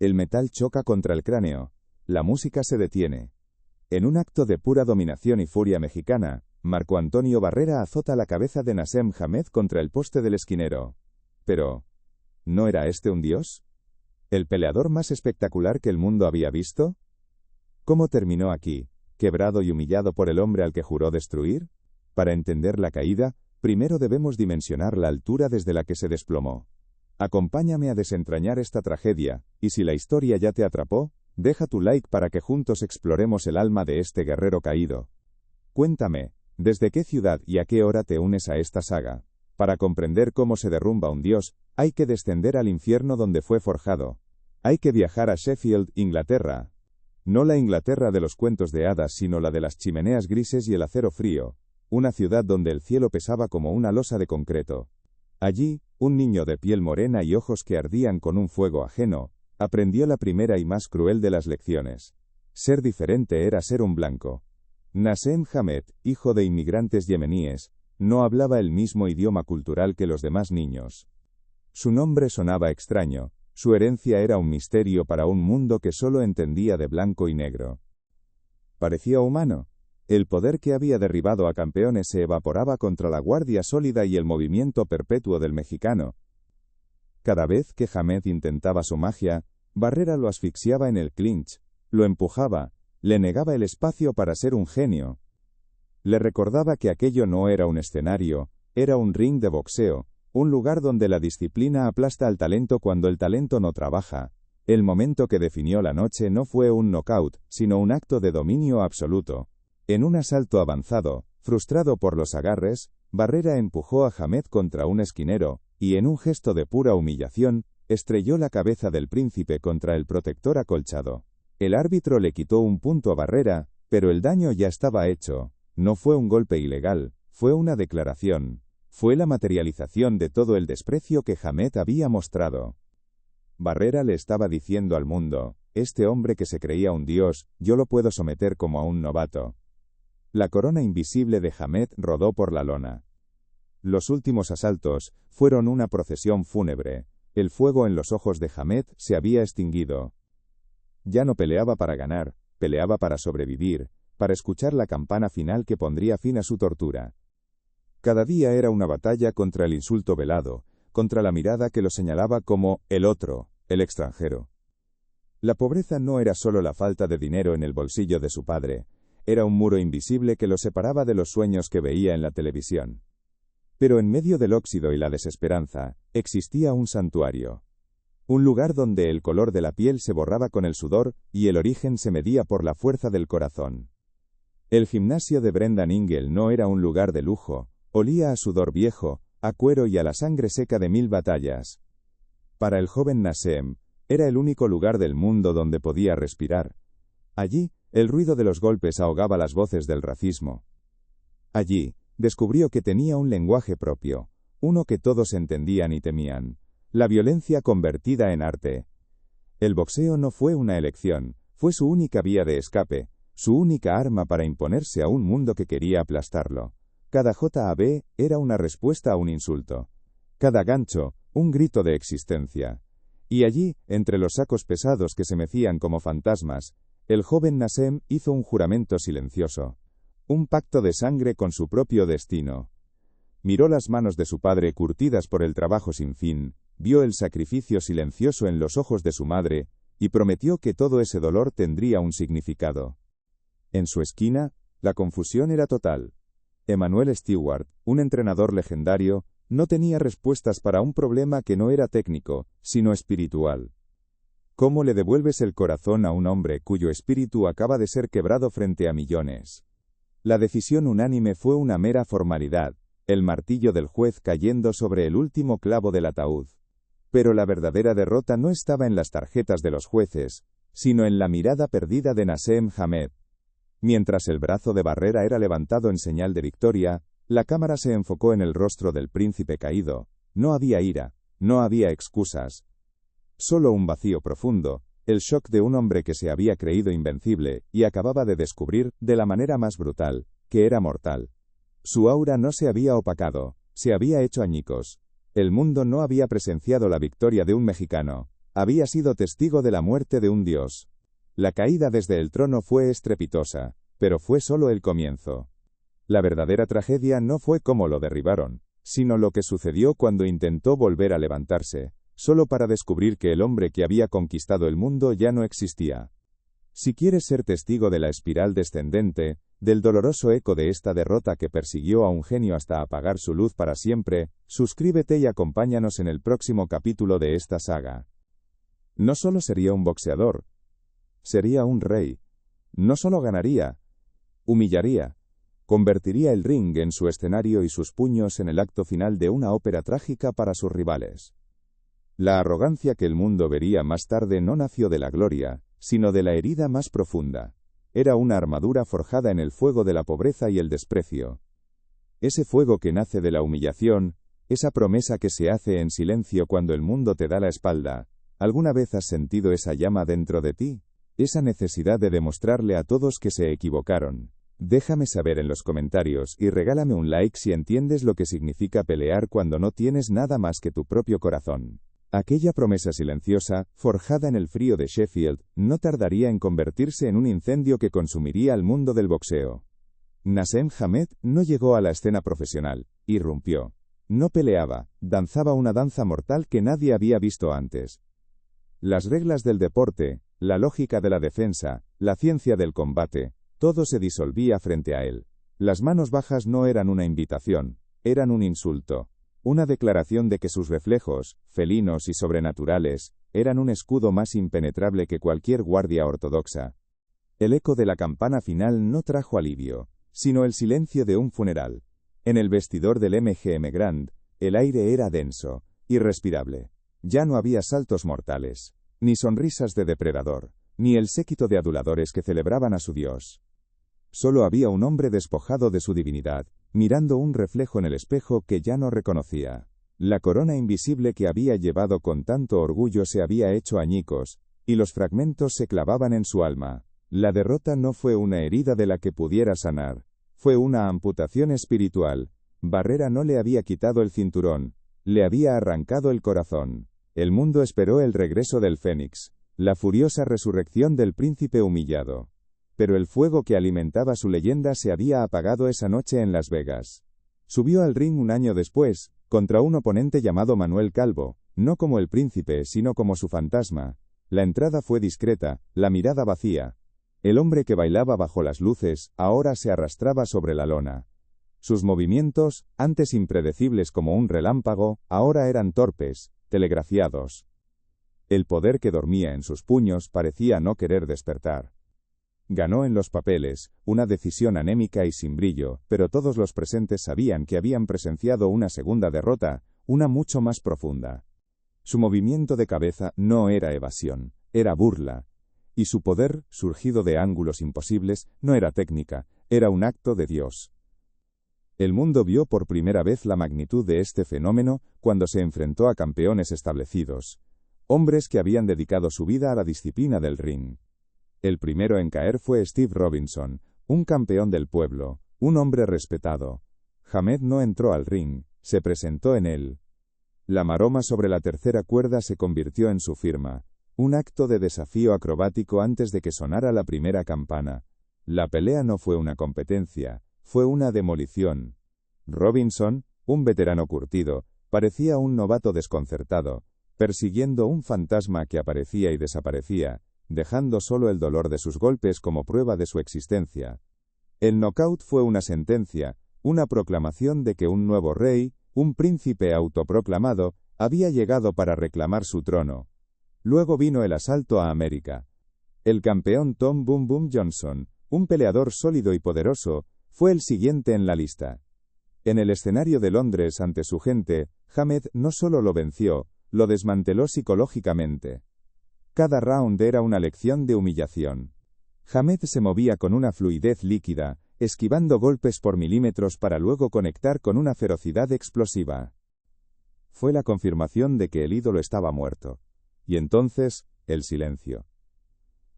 El metal choca contra el cráneo. La música se detiene. En un acto de pura dominación y furia mexicana, Marco Antonio Barrera azota la cabeza de Naseem Hamed contra el poste del esquinero. Pero, ¿no era este un dios? ¿El peleador más espectacular que el mundo había visto? ¿Cómo terminó aquí, quebrado y humillado por el hombre al que juró destruir? Para entender la caída, primero debemos dimensionar la altura desde la que se desplomó. Acompáñame a desentrañar esta tragedia, y si la historia ya te atrapó, deja tu like para que juntos exploremos el alma de este guerrero caído. Cuéntame, ¿desde qué ciudad y a qué hora te unes a esta saga? Para comprender cómo se derrumba un dios, hay que descender al infierno donde fue forjado. Hay que viajar a Sheffield, Inglaterra. No la Inglaterra de los cuentos de hadas, sino la de las chimeneas grises y el acero frío. Una ciudad donde el cielo pesaba como una losa de concreto. Allí, un niño de piel morena y ojos que ardían con un fuego ajeno, aprendió la primera y más cruel de las lecciones. Ser diferente era ser un blanco. Naseem Hamed, hijo de inmigrantes yemeníes, no hablaba el mismo idioma cultural que los demás niños. Su nombre sonaba extraño, su herencia era un misterio para un mundo que solo entendía de blanco y negro. Parecía humano. El poder que había derribado a campeones se evaporaba contra la guardia sólida y el movimiento perpetuo del mexicano. Cada vez que Hamed intentaba su magia, Barrera lo asfixiaba en el clinch, lo empujaba, le negaba el espacio para ser un genio. Le recordaba que aquello no era un escenario, era un ring de boxeo, un lugar donde la disciplina aplasta al talento cuando el talento no trabaja. El momento que definió la noche no fue un knockout, sino un acto de dominio absoluto. En un asalto avanzado, frustrado por los agarres, Barrera empujó a Hamed contra un esquinero, y en un gesto de pura humillación, estrelló la cabeza del príncipe contra el protector acolchado. El árbitro le quitó un punto a Barrera, pero el daño ya estaba hecho. No fue un golpe ilegal, fue una declaración. Fue la materialización de todo el desprecio que Hamed había mostrado. Barrera le estaba diciendo al mundo, este hombre que se creía un dios, yo lo puedo someter como a un novato. La corona invisible de Hamed rodó por la lona. Los últimos asaltos fueron una procesión fúnebre. El fuego en los ojos de Hamed se había extinguido. Ya no peleaba para ganar, peleaba para sobrevivir, para escuchar la campana final que pondría fin a su tortura. Cada día era una batalla contra el insulto velado, contra la mirada que lo señalaba como el otro, el extranjero. La pobreza no era solo la falta de dinero en el bolsillo de su padre, era un muro invisible que lo separaba de los sueños que veía en la televisión. Pero en medio del óxido y la desesperanza, existía un santuario. Un lugar donde el color de la piel se borraba con el sudor y el origen se medía por la fuerza del corazón. El gimnasio de Brendan Ingle no era un lugar de lujo, olía a sudor viejo, a cuero y a la sangre seca de 1000 batallas. Para el joven Naseem, era el único lugar del mundo donde podía respirar. Allí, el ruido de los golpes ahogaba las voces del racismo. Allí, descubrió que tenía un lenguaje propio, uno que todos entendían y temían, la violencia convertida en arte. El boxeo no fue una elección, fue su única vía de escape, su única arma para imponerse a un mundo que quería aplastarlo. Cada jab era una respuesta a un insulto. Cada gancho, un grito de existencia. Y allí, entre los sacos pesados que se mecían como fantasmas, el joven Naseem hizo un juramento silencioso. Un pacto de sangre con su propio destino. Miró las manos de su padre curtidas por el trabajo sin fin, vio el sacrificio silencioso en los ojos de su madre, y prometió que todo ese dolor tendría un significado. En su esquina, la confusión era total. Emmanuel Stewart, un entrenador legendario, no tenía respuestas para un problema que no era técnico, sino espiritual. ¿Cómo le devuelves el corazón a un hombre cuyo espíritu acaba de ser quebrado frente a millones? La decisión unánime fue una mera formalidad, el martillo del juez cayendo sobre el último clavo del ataúd. Pero la verdadera derrota no estaba en las tarjetas de los jueces, sino en la mirada perdida de Naseem Hamed. Mientras el brazo de Barrera era levantado en señal de victoria, la cámara se enfocó en el rostro del príncipe caído. No había ira, no había excusas. Solo un vacío profundo, el shock de un hombre que se había creído invencible y acababa de descubrir, de la manera más brutal, que era mortal. Su aura no se había opacado, se había hecho añicos. El mundo no había presenciado la victoria de un mexicano, Había sido testigo de la muerte de un dios. La caída desde el trono fue estrepitosa, pero fue solo el comienzo. La verdadera tragedia no fue cómo lo derribaron, sino lo que sucedió cuando intentó volver a levantarse, solo para descubrir que el hombre que había conquistado el mundo ya no existía. Si quieres ser testigo de la espiral descendente, del doloroso eco de esta derrota que persiguió a un genio hasta apagar su luz para siempre, suscríbete y acompáñanos en el próximo capítulo de esta saga. No solo sería un boxeador, sería un rey. No solo ganaría, humillaría. Convertiría el ring en su escenario y sus puños en el acto final de una ópera trágica para sus rivales. La arrogancia que el mundo vería más tarde no nació de la gloria, sino de la herida más profunda. Era una armadura forjada en el fuego de la pobreza y el desprecio. Ese fuego que nace de la humillación, esa promesa que se hace en silencio cuando el mundo te da la espalda. ¿Alguna vez has sentido esa llama dentro de ti? Esa necesidad de demostrarle a todos que se equivocaron. Déjame saber en los comentarios y regálame un like si entiendes lo que significa pelear cuando no tienes nada más que tu propio corazón. Aquella promesa silenciosa, forjada en el frío de Sheffield, no tardaría en convertirse en un incendio que consumiría al mundo del boxeo. Naseem Hamed no llegó a la escena profesional, irrumpió. No peleaba, danzaba una danza mortal que nadie había visto antes. Las reglas del deporte, la lógica de la defensa, la ciencia del combate, todo se disolvía frente a él. Las manos bajas no eran una invitación, eran un insulto. Una declaración de que sus reflejos, felinos y sobrenaturales, eran un escudo más impenetrable que cualquier guardia ortodoxa. El eco de la campana final no trajo alivio, sino el silencio de un funeral. En el vestidor del MGM Grand, el aire era denso, irrespirable. Ya no había saltos mortales, ni sonrisas de depredador, ni el séquito de aduladores que celebraban a su dios. Solo había un hombre despojado de su divinidad, mirando un reflejo en el espejo que ya no reconocía. La corona invisible que había llevado con tanto orgullo se había hecho añicos, y los fragmentos se clavaban en su alma. La derrota no fue una herida de la que pudiera sanar, fue una amputación espiritual. Barrera no le había quitado el cinturón, le había arrancado el corazón. El mundo esperó el regreso del Fénix, la furiosa resurrección del príncipe humillado. Pero el fuego que alimentaba su leyenda se había apagado esa noche en Las Vegas. Subió al ring un año después, contra un oponente llamado Manuel Calvo, no como el príncipe sino como su fantasma. La entrada fue discreta, la mirada vacía. El hombre que bailaba bajo las luces, ahora se arrastraba sobre la lona. Sus movimientos, antes impredecibles como un relámpago, ahora eran torpes, telegrafiados. El poder que dormía en sus puños parecía no querer despertar. Ganó en los papeles, una decisión anémica y sin brillo, pero todos los presentes sabían que habían presenciado una segunda derrota, una mucho más profunda. Su movimiento de cabeza no era evasión, era burla. Y su poder, surgido de ángulos imposibles, no era técnica, era un acto de Dios. El mundo vio por primera vez la magnitud de este fenómeno cuando se enfrentó a campeones establecidos, hombres que habían dedicado su vida a la disciplina del ring. El primero en caer fue Steve Robinson, un campeón del pueblo, un hombre respetado. Hamed no entró al ring, se presentó en él. La maroma sobre la tercera cuerda se convirtió en su firma, un acto de desafío acrobático antes de que sonara la primera campana. La pelea no fue una competencia, fue una demolición. Robinson, un veterano curtido, parecía un novato desconcertado, persiguiendo un fantasma que aparecía y desaparecía, dejando solo el dolor de sus golpes como prueba de su existencia. El knockout fue una sentencia, una proclamación de que un nuevo rey, un príncipe autoproclamado, había llegado para reclamar su trono. Luego vino el asalto a América. El campeón Tom Boom Boom Johnson, un peleador sólido y poderoso, fue el siguiente en la lista. En el escenario de Londres ante su gente, Hamed no solo lo venció, lo desmanteló psicológicamente. Cada round era una lección de humillación. Hamed se movía con una fluidez líquida, esquivando golpes por milímetros para luego conectar con una ferocidad explosiva. Fue la confirmación de que el ídolo estaba muerto. Y entonces, el silencio.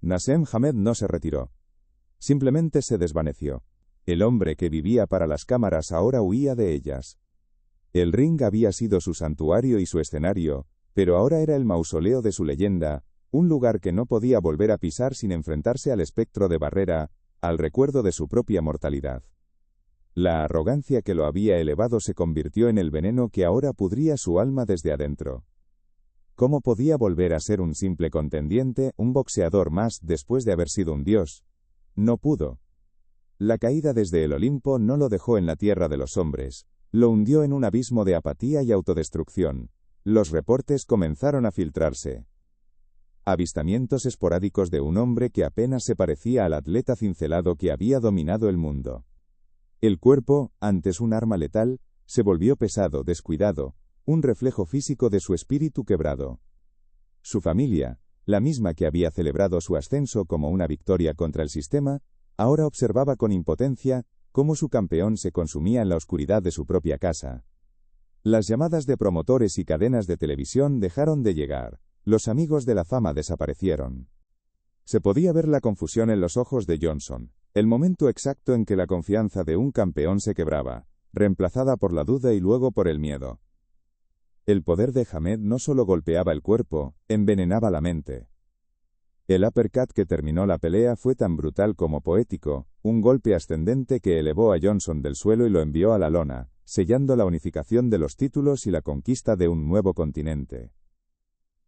Naseem Hamed no se retiró. Simplemente se desvaneció. El hombre que vivía para las cámaras ahora huía de ellas. El ring había sido su santuario y su escenario, Pero ahora era el mausoleo de su leyenda, un lugar que no podía volver a pisar sin enfrentarse al espectro de Barrera, al recuerdo de su propia mortalidad. La arrogancia que lo había elevado se convirtió en el veneno que ahora pudría su alma desde adentro. ¿Cómo podía volver a ser un simple contendiente, un boxeador más después de haber sido un dios? No pudo. La caída desde el Olimpo no lo dejó en la tierra de los hombres, lo hundió en un abismo de apatía y autodestrucción. Los reportes comenzaron a filtrarse. Avistamientos esporádicos de un hombre que apenas se parecía al atleta cincelado que había dominado el mundo. El cuerpo, antes un arma letal, se volvió pesado, descuidado, un reflejo físico de su espíritu quebrado. Su familia, la misma que había celebrado su ascenso como una victoria contra el sistema, ahora observaba con impotencia cómo su campeón se consumía en la oscuridad de su propia casa. Las llamadas de promotores y cadenas de televisión dejaron de llegar. Los amigos de la fama desaparecieron. Se podía ver la confusión en los ojos de Johnson, el momento exacto en que la confianza de un campeón se quebraba, reemplazada por la duda y luego por el miedo. El poder de Hamed no solo golpeaba el cuerpo, envenenaba la mente. El uppercut que terminó la pelea fue tan brutal como poético, un golpe ascendente que elevó a Johnson del suelo y lo envió a la lona, sellando la unificación de los títulos y la conquista de un nuevo continente.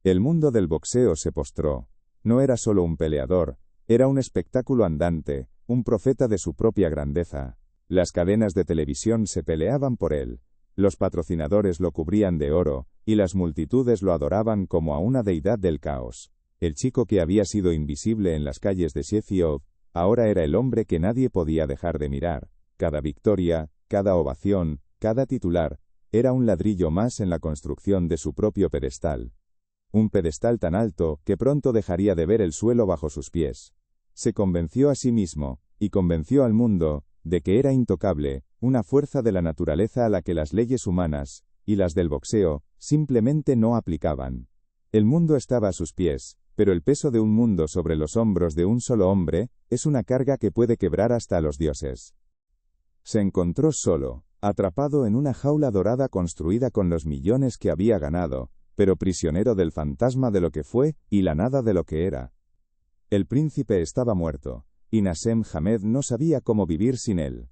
El mundo del boxeo se postró. No era solo un peleador, era un espectáculo andante, un profeta de su propia grandeza. Las cadenas de televisión se peleaban por él, los patrocinadores lo cubrían de oro, y las multitudes lo adoraban como a una deidad del caos. El chico que había sido invisible en las calles de Sheffield, ahora era el hombre que nadie podía dejar de mirar. Cada victoria, cada ovación, cada titular, era un ladrillo más en la construcción de su propio pedestal. Un pedestal tan alto que pronto dejaría de ver el suelo bajo sus pies. Se convenció a sí mismo, y convenció al mundo, de que era intocable, una fuerza de la naturaleza a la que las leyes humanas, y las del boxeo, simplemente no aplicaban. El mundo estaba a sus pies, pero el peso de un mundo sobre los hombros de un solo hombre, es una carga que puede quebrar hasta a los dioses. Se encontró solo, atrapado en una jaula dorada construida con los millones que había ganado, pero prisionero del fantasma de lo que fue, y la nada de lo que era. El príncipe estaba muerto, y Naseem Hamed no sabía cómo vivir sin él.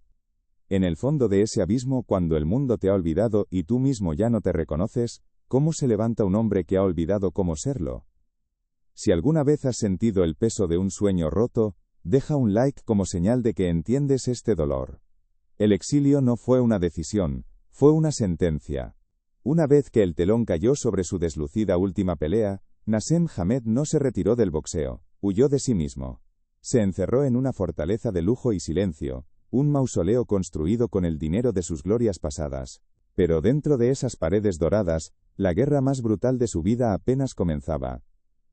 En el fondo de ese abismo, cuando el mundo te ha olvidado y tú mismo ya no te reconoces, ¿cómo se levanta un hombre que ha olvidado cómo serlo? Si alguna vez has sentido el peso de un sueño roto, deja un like como señal de que entiendes este dolor. El exilio no fue una decisión, fue una sentencia. Una vez que el telón cayó sobre su deslucida última pelea, Naseem Hamed no se retiró del boxeo, huyó de sí mismo. Se encerró en una fortaleza de lujo y silencio, un mausoleo construido con el dinero de sus glorias pasadas. Pero dentro de esas paredes doradas, la guerra más brutal de su vida apenas comenzaba.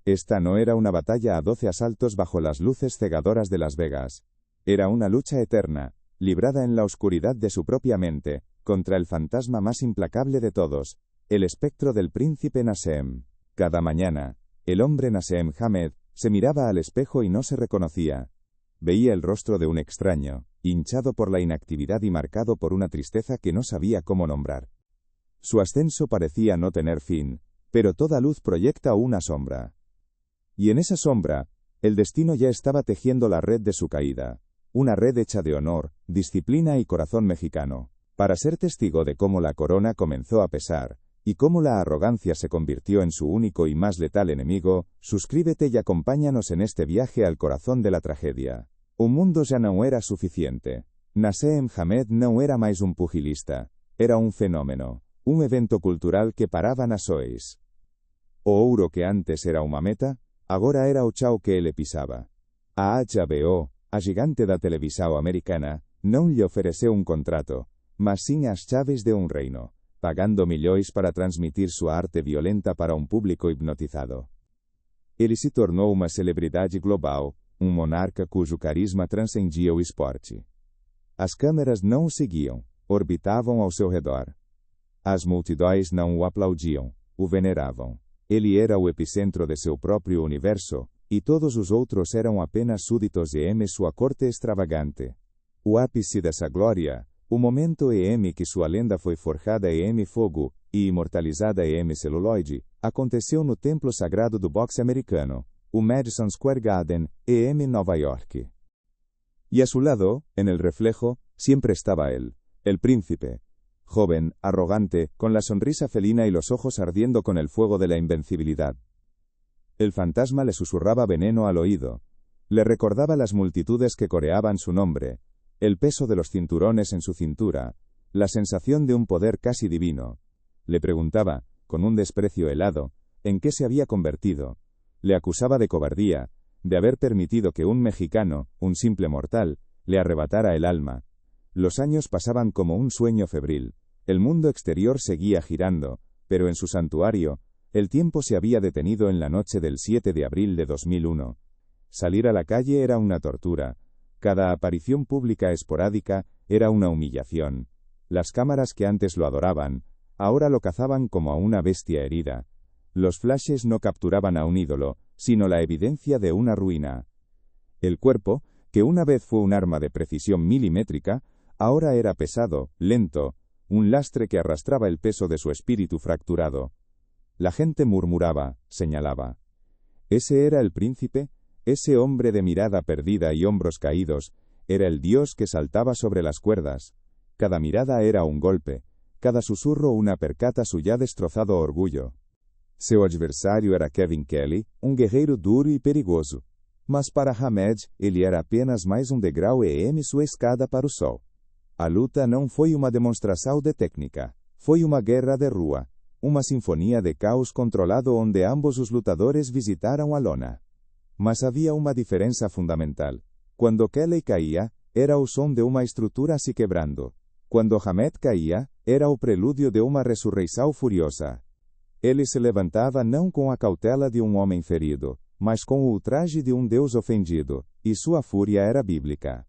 Esta no era una batalla a 12 asaltos bajo las luces cegadoras de Las Vegas. Era una lucha eterna, librada en la oscuridad de su propia mente, contra el fantasma más implacable de todos, el espectro del príncipe Naseem. Cada mañana, el hombre Naseem Hamed se miraba al espejo y no se reconocía. Veía el rostro de un extraño, hinchado por la inactividad y marcado por una tristeza que no sabía cómo nombrar. Su ascenso parecía no tener fin, pero toda luz proyecta una sombra. Y en esa sombra, el destino ya estaba tejiendo la red de su caída, una red hecha de honor, disciplina y corazón mexicano. Para ser testigo de cómo la corona comenzó a pesar, y cómo la arrogancia se convirtió en su único y más letal enemigo, suscríbete y acompáñanos en este viaje al corazón de la tragedia. Un mundo ya no era suficiente. Naseem Hamed no era más un pugilista, era un fenómeno, un evento cultural que paraba nações. O ouro que antes era uma meta, agora era o chão que ele pisava. A HBO, a gigante da televisão americana, não lhe ofereceu um contrato, mas sim as chaves de um reino, pagando milhões para transmitir sua arte violenta para um público hipnotizado. Ele se tornou uma celebridade global, um monarca cujo carisma transcendia o esporte. As câmeras não o seguiam, orbitavam ao seu redor. As multidões não o aplaudiam, o veneravam. Ele era o epicentro de seu próprio universo, e todos os outros eram apenas súditos de sua corte extravagante. O ápice dessa glória, o momento em que sua lenda foi forjada em fogo, e imortalizada em celuloide, aconteceu no templo sagrado do boxe americano, o Madison Square Garden, em Nova York. Y a su lado, en el reflejo, siempre estaba él, el príncipe, joven, arrogante, con la sonrisa felina y los ojos ardiendo con el fuego de la invencibilidad. El fantasma le susurraba veneno al oído, le recordaba las multitudes que coreaban su nombre, el peso de los cinturones en su cintura, la sensación de un poder casi divino. Le preguntaba, con un desprecio helado, en qué se había convertido. Le acusaba de cobardía, de haber permitido que un mexicano, un simple mortal, le arrebatara el alma. Los años pasaban como un sueño febril. El mundo exterior seguía girando, pero en su santuario, el tiempo se había detenido en la noche del 7 de abril de 2001. Salir a la calle era una tortura. Cada aparición pública esporádica era una humillación. Las cámaras que antes lo adoraban, ahora lo cazaban como a una bestia herida. Los flashes no capturaban a un ídolo, sino la evidencia de una ruina. El cuerpo, que una vez fue un arma de precisión milimétrica, ahora era pesado, lento, un lastre que arrastraba el peso de su espíritu fracturado. La gente murmuraba, señalaba. ¿Ese era el príncipe? Ese hombre de mirada perdida y hombros caídos, era el dios que saltaba sobre las cuerdas. Cada mirada era un golpe, cada susurro una percata su ya destrozado orgullo. Seu adversário era Kevin Kelly, guerreiro duro e perigoso. Mas para Hamed, ele era apenas mais degrau em sua escada para o sol. A luta não foi uma demonstração de técnica, foi uma guerra de rua, uma sinfonia de caos controlado onde ambos os lutadores visitaram a lona. Mas havia uma diferença fundamental. Quando Kelly caía, era o som de uma estrutura se quebrando. Quando Hamed caía, era o prelúdio de uma ressurreição furiosa. Ele se levantava não com a cautela de um homem ferido, mas com o ultraje de um Deus ofendido, e sua fúria era bíblica.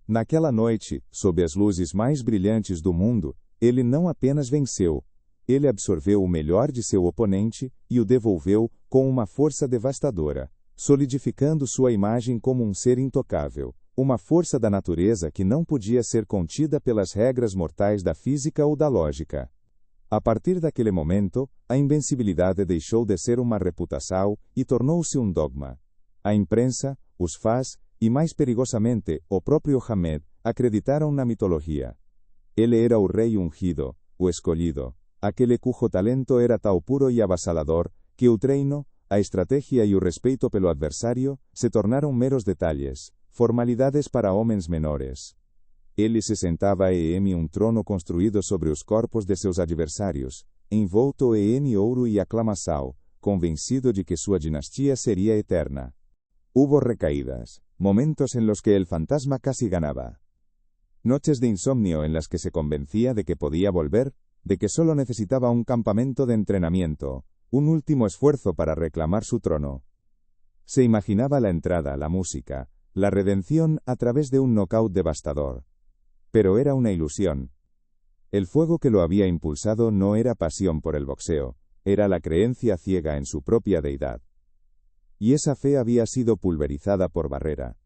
Naquela noite, sob as luzes mais brilhantes do mundo, ele não apenas venceu, ele absorveu o melhor de seu oponente e o devolveu com uma força devastadora, solidificando sua imagem como um ser intocável, uma força da natureza que não podia ser contida pelas regras mortais da física ou da lógica. A partir daquele momento, a invencibilidade deixou de ser uma reputação e tornou-se um dogma. A imprensa, os fãs, e mais perigosamente, o próprio Hamed, acreditaram na mitologia. Ele era o rei ungido, o escolhido, aquele cujo talento era tão puro e avassalador, que o treino, a estratégia e o respeito pelo adversário se tornaram meros detalhes, formalidades para homens menores. Ele se sentava em um trono construído sobre os corpos de seus adversários, envolto em ouro e aclamação, convencido de que sua dinastia seria eterna. Hubo recaídas, momentos en los que el fantasma casi ganaba. Noches de insomnio en las que se convencía de que podía volver, de que solo necesitaba un campamento de entrenamiento, un último esfuerzo para reclamar su trono. Se imaginaba la entrada, la música, la redención a través de un knockout devastador. Pero era una ilusión. El fuego que lo había impulsado no era pasión por el boxeo, era la creencia ciega en su propia deidad. Y esa fe había sido pulverizada por Barrera.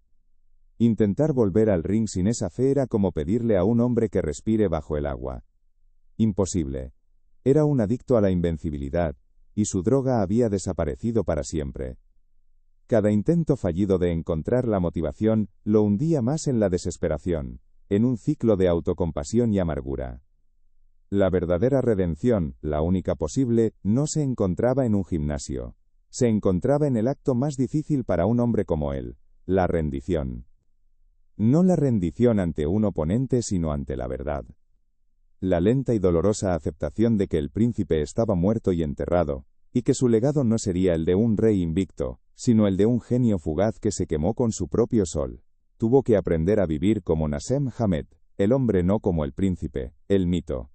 Intentar volver al ring sin esa fe era como pedirle a un hombre que respire bajo el agua. Imposible. Era un adicto a la invencibilidad, y su droga había desaparecido para siempre. Cada intento fallido de encontrar la motivación lo hundía más en la desesperación, en un ciclo de autocompasión y amargura. La verdadera redención, la única posible, no se encontraba en un gimnasio. Se encontraba en el acto más difícil para un hombre como él, la rendición. No la rendición ante un oponente sino ante la verdad. La lenta y dolorosa aceptación de que el príncipe estaba muerto y enterrado, y que su legado no sería el de un rey invicto, sino el de un genio fugaz que se quemó con su propio sol. Tuvo que aprender a vivir como Naseem Hamed, el hombre no como el príncipe, el mito.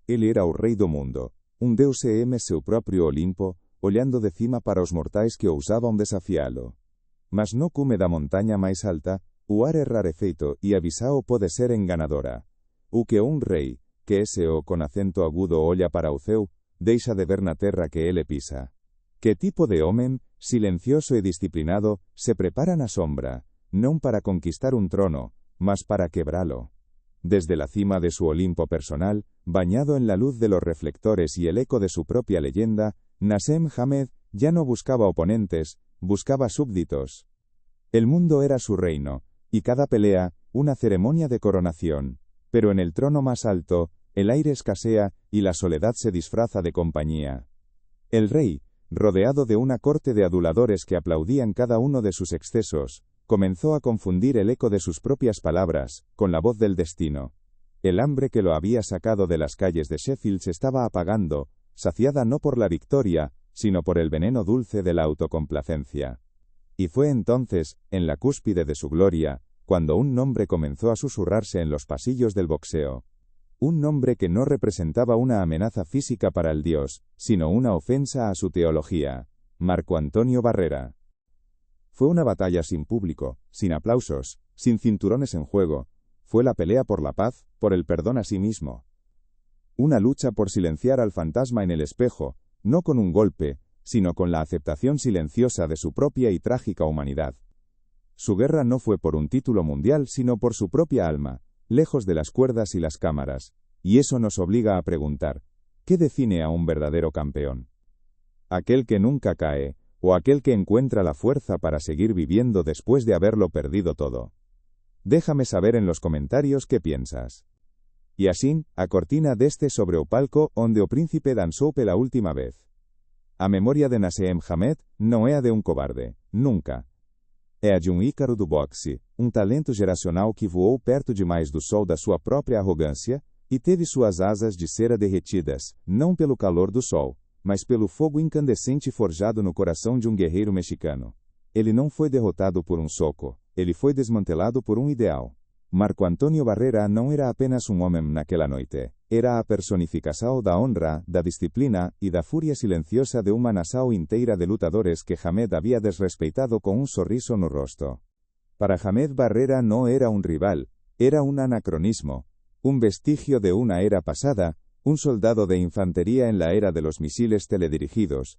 Él era o rei do mundo, un deus em seu próprio Olimpo, olhando de cima para os mortais que ousaban desafiá-lo. Mas no cume da montaña máis alta, o ar é rarefeito e a visao pode ser enganadora. O que un rei, que ese o con acento agudo olla para o ceu, deixa de ver na terra que ele pisa. Que tipo de homem, silencioso e disciplinado, se prepara na sombra, non para conquistar un trono, mas para quebralo. Desde la cima de su Olimpo personal, bañado en la luz de los reflectores y el eco de su propia leyenda, Naseem Hamed ya no buscaba oponentes, buscaba súbditos. El mundo era su reino, y cada pelea, una ceremonia de coronación. Pero en el trono más alto, el aire escasea y la soledad se disfraza de compañía. El rey, rodeado de una corte de aduladores que aplaudían cada uno de sus excesos, comenzó a confundir el eco de sus propias palabras, con la voz del destino. El hambre que lo había sacado de las calles de Sheffield se estaba apagando, saciada no por la victoria, sino por el veneno dulce de la autocomplacencia. Y fue entonces, en la cúspide de su gloria, cuando un nombre comenzó a susurrarse en los pasillos del boxeo. Un nombre que no representaba una amenaza física para el dios, sino una ofensa a su teología: Marco Antonio Barrera. Fue una batalla sin público, sin aplausos, sin cinturones en juego. Fue la pelea por la paz, por el perdón a sí mismo. Una lucha por silenciar al fantasma en el espejo, no con un golpe, sino con la aceptación silenciosa de su propia y trágica humanidad. Su guerra no fue por un título mundial, sino por su propia alma, lejos de las cuerdas y las cámaras. Y eso nos obliga a preguntar: ¿qué define a un verdadero campeón? ¿Aquel que nunca cae, o aquel que encuentra la fuerza para seguir viviendo después de haberlo perdido todo? Déjame saber en los comentarios qué piensas. E assim, a cortina deste sobre o palco onde o príncipe dançou pela última vez. A memoria de Naseem Hamed não é a de um cobarde, nunca. É a de um ícaro do boxe, um talento geracional que voou perto demais do sol da sua própria arrogância, e teve suas asas de cera derretidas, não pelo calor do sol, mas pelo fogo incandescente forjado no coração de um guerreiro mexicano. Ele não foi derrotado por um soco, ele foi desmantelado por um ideal. Marco Antonio Barrera não era apenas um homem naquela noite, era a personificação da honra, da disciplina e da fúria silenciosa de uma nação inteira de lutadores que Hamed havia desrespeitado com um sorriso no rosto. Para Hamed, Barrera no era un rival, era un anacronismo, un vestigio de una era pasada, un soldado de infantería en la era de los misiles teledirigidos.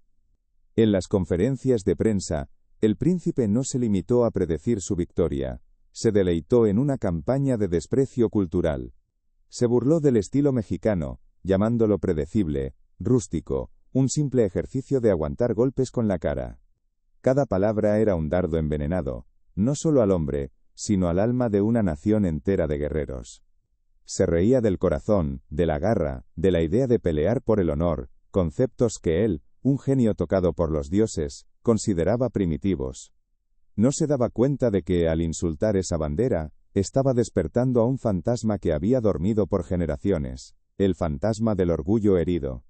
En las conferencias de prensa, el príncipe no se limitó a predecir su victoria, se deleitó en una campaña de desprecio cultural. Se burló del estilo mexicano, llamándolo predecible, rústico, un simple ejercicio de aguantar golpes con la cara. Cada palabra era un dardo envenenado, no solo al hombre, sino al alma de una nación entera de guerreros. Se reía del corazón, de la garra, de la idea de pelear por el honor, conceptos que él, un genio tocado por los dioses, consideraba primitivos. No se daba cuenta de que, al insultar esa bandera, estaba despertando a un fantasma que había dormido por generaciones, el fantasma del orgullo herido.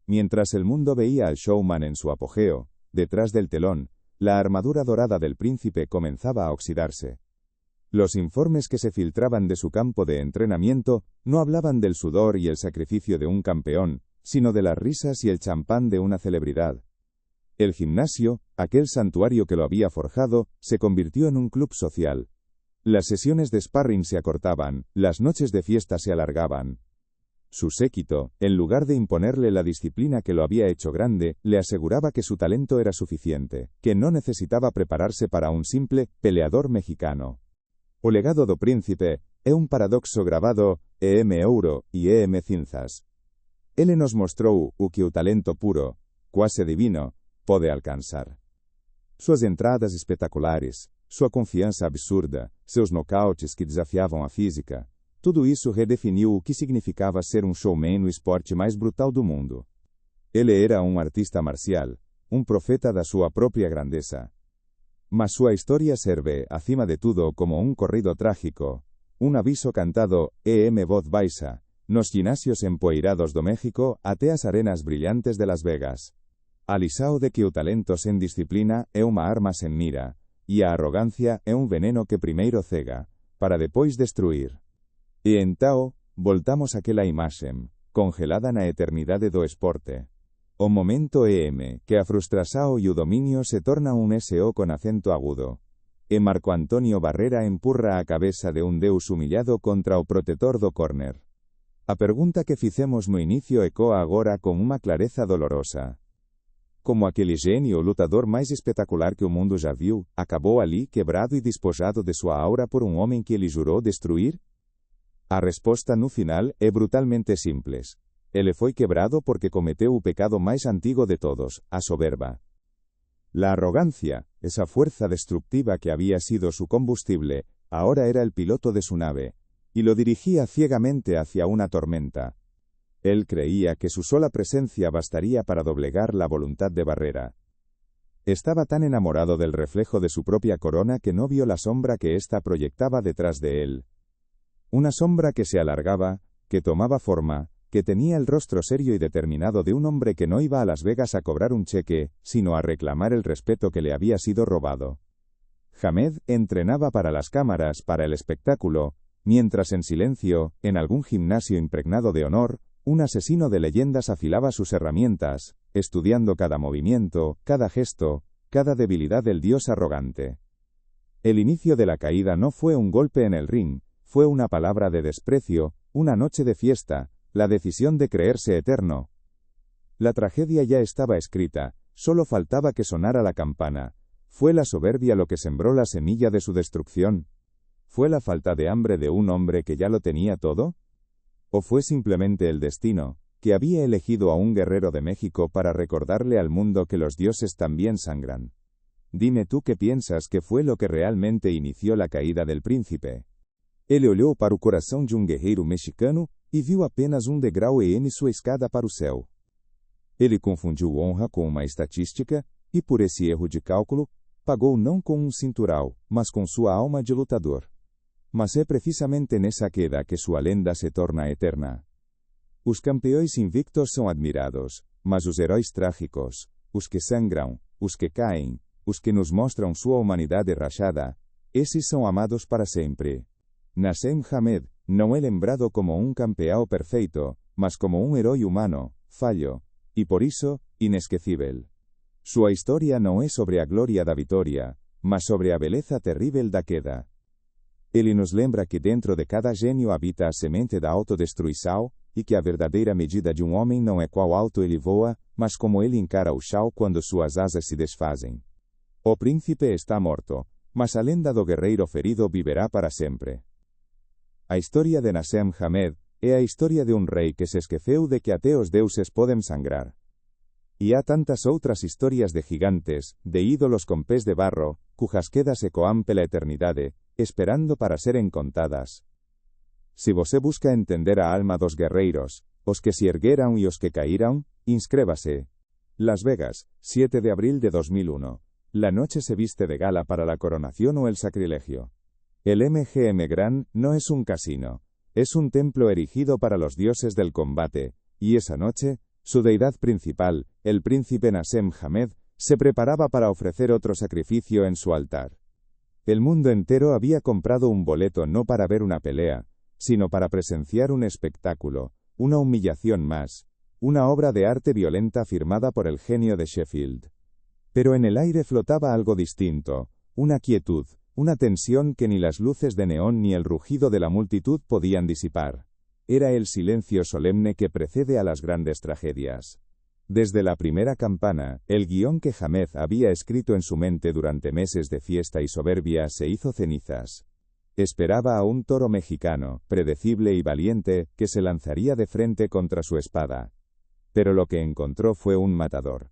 Mientras el mundo veía al showman en su apogeo, detrás del telón, la armadura dorada del príncipe comenzaba a oxidarse. Los informes que se filtraban de su campo de entrenamiento no hablaban del sudor y el sacrificio de un campeón, sino de las risas y el champán de una celebridad. El gimnasio, aquel santuario que lo había forjado, se convirtió en un club social. Las sesiones de sparring se acortaban, las noches de fiesta se alargaban. Su séquito, en lugar de imponerle la disciplina que lo había hecho grande, le aseguraba que su talento era suficiente, que no necesitaba prepararse para un simple peleador mexicano. O legado do príncipe é un paradoxo gravado, ouro e cinzas. Ele nos mostrou o que o talento puro, quase divino, pode alcançar. Suas entradas espetaculares, sua confiança absurda, seus nocautes que desafiavam a física, tudo isso redefiniu o que significava ser um showman no esporte mais brutal do mundo. Ele era um artista marcial, um profeta da sua própria grandeza. Mas sua história serve, acima de tudo, como un corrido trágico, un aviso cantado, voz baixa, nos ginasios empoeirados do México até as arenas brillantes de Las Vegas. Alisao de que o talento sen disciplina é uma arma sen mira, e a arrogancia é un veneno que primeiro cega, para depois destruir. E entao, voltamos aquela imaxen, congelada na eternidade do esporte. O momento que a frustração e o dominio se torna un SO con acento agudo. E Marco Antonio Barrera empurra a cabeza de un deus humillado contra o protetor do córner. A pergunta que fizemos no inicio ecoa agora con unha clareza dolorosa. Como aquele genio lutador mais espetacular que o mundo já viu, acabou ali quebrado e despojado de sua aura por um homem que ele jurou destruir? A resposta no final é brutalmente simples. Ele foi quebrado porque cometeu o pecado mais antigo de todos, a soberba. La arrogancia, esa fuerza destructiva que había sido su combustible, ahora era el piloto de su nave, y lo dirigía ciegamente hacia una tormenta. Él creía que su sola presencia bastaría para doblegar la voluntad de Barrera. Estaba tan enamorado del reflejo de su propia corona que no vio la sombra que ésta proyectaba detrás de él. Una sombra que se alargaba, que tomaba forma, que tenía el rostro serio y determinado de un hombre que no iba a Las Vegas a cobrar un cheque, sino a reclamar el respeto que le había sido robado. Hamed entrenaba para las cámaras, para el espectáculo, mientras en silencio, en algún gimnasio impregnado de honor, un asesino de leyendas afilaba sus herramientas, estudiando cada movimiento, cada gesto, cada debilidad del dios arrogante. El inicio de la caída no fue un golpe en el ring, fue una palabra de desprecio, una noche de fiesta, la decisión de creerse eterno. La tragedia ya estaba escrita, solo faltaba que sonara la campana. ¿Fue la soberbia lo que sembró la semilla de su destrucción? ¿Fue la falta de hambre de un hombre que ya lo tenía todo? ¿O fue simplemente el destino, que había elegido a un guerrero de México para recordarle al mundo que los dioses también sangran? Dime tú qué piensas que fue lo que realmente inició la caída del príncipe. Ele olhou para o coração de guerreiro mexicano e viu apenas degrau em sua escada para o céu. Ele confundiu honra com uma estatística, e por esse erro de cálculo, pagou não com cintural, mas com sua alma de lutador. Mas é precisamente nessa queda que sua lenda se torna eterna. Os campeões invictos são admirados, mas os heróis trágicos, os que sangram, os que caem, os que nos mostram sua humanidade rachada, esses são amados para sempre. Nassem Hamed não é lembrado como campeão perfeito, mas como herói humano, falho, e por isso, inesquecível. Sua história não é sobre a glória da vitória, mas sobre a beleza terrível da queda. Ele nos lembra que dentro de cada gênio habita a semente da autodestruição, e que a verdadeira medida de homem não é qual alto ele voa, mas como ele encara o chão quando suas asas se desfazem. O príncipe está morto, mas a lenda do guerreiro ferido viverá para sempre. A história de Nassem Hamed é a história de rei que se esqueceu de que até os deuses podem sangrar. E há tantas outras histórias de gigantes, de ídolos com pés de barro, cujas quedas ecoam pela eternidade, esperando para serem contadas. Se você busca entender a alma dos guerreiros, os que se ergueram e os que caíram, inscrévase. Las Vegas, 7 de abril de 2001. La noche se viste de gala para la coronación o el sacrilegio. El MGM Grand no es un casino, es un templo erigido para los dioses del combate, y esa noche, su deidad principal, el príncipe Nassem Hamed, se preparaba para ofrecer otro sacrificio en su altar. El mundo entero había comprado un boleto no para ver una pelea, sino para presenciar un espectáculo, una humillación más, una obra de arte violenta firmada por el genio de Sheffield. Pero en el aire flotaba algo distinto, una quietud, una tensión que ni las luces de neón ni el rugido de la multitud podían disipar. Era el silencio solemne que precede a las grandes tragedias. Desde la primera campana, el guión que Hamed había escrito en su mente durante meses de fiesta y soberbia se hizo cenizas. Esperaba a un toro mexicano, predecible y valiente, que se lanzaría de frente contra su espada. Pero lo que encontró fue un matador.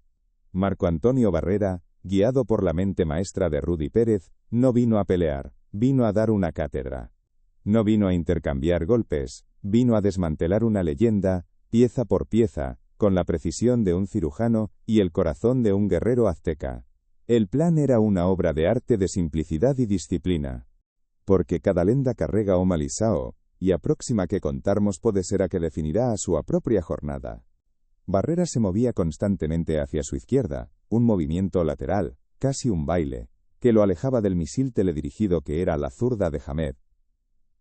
Marco Antonio Barrera, guiado por la mente maestra de Rudy Pérez, no vino a pelear, vino a dar una cátedra. No vino a intercambiar golpes, vino a desmantelar una leyenda, pieza por pieza, con la precisión de un cirujano y el corazón de un guerrero azteca. El plan era una obra de arte de simplicidad y disciplina. Porque cada lenda carrega uma lição, y a próxima que contarmos pode ser a que definirá a su propia jornada. Barrera se movía constantemente hacia su izquierda, un movimiento lateral, casi un baile, que lo alejaba del misil teledirigido que era la zurda de Hamed.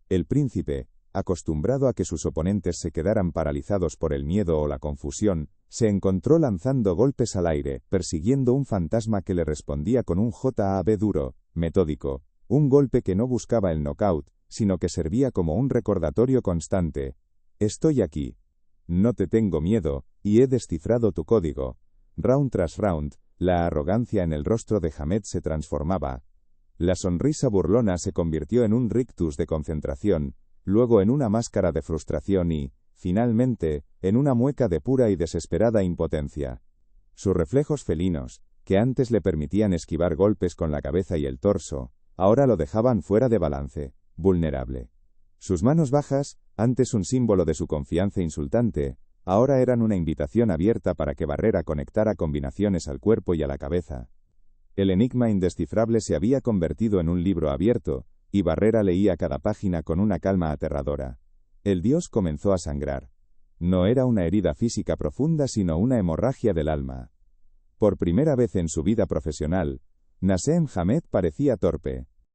El príncipe, acostumbrado a que sus oponentes se quedaran paralizados por el miedo o la confusión, se encontró lanzando golpes al aire, persiguiendo un fantasma que le respondía con un jab duro, metódico, un golpe que no buscaba el knockout, sino que servía como un recordatorio constante. Estoy aquí. No te tengo miedo, y he descifrado tu código. Round tras round, la arrogancia en el rostro de Hamed se transformaba. La sonrisa burlona se convirtió en un rictus de concentración, luego en una máscara de frustración y, finalmente, en una mueca de pura y desesperada impotencia. Sus reflejos felinos, que antes le permitían esquivar golpes con la cabeza y el torso, ahora lo dejaban fuera de balance, vulnerable. Sus manos bajas, antes un símbolo de su confianza insultante, ahora eran una invitación abierta para que Barrera conectara combinaciones al cuerpo y a la cabeza. El enigma indescifrable se había convertido en un libro abierto, y Barrera leía cada página con una calma aterradora. El dios comenzó a sangrar. No era una herida física profunda sino una hemorragia del alma. Por primera vez en su vida profesional, Naseem Hamed parecía torpe.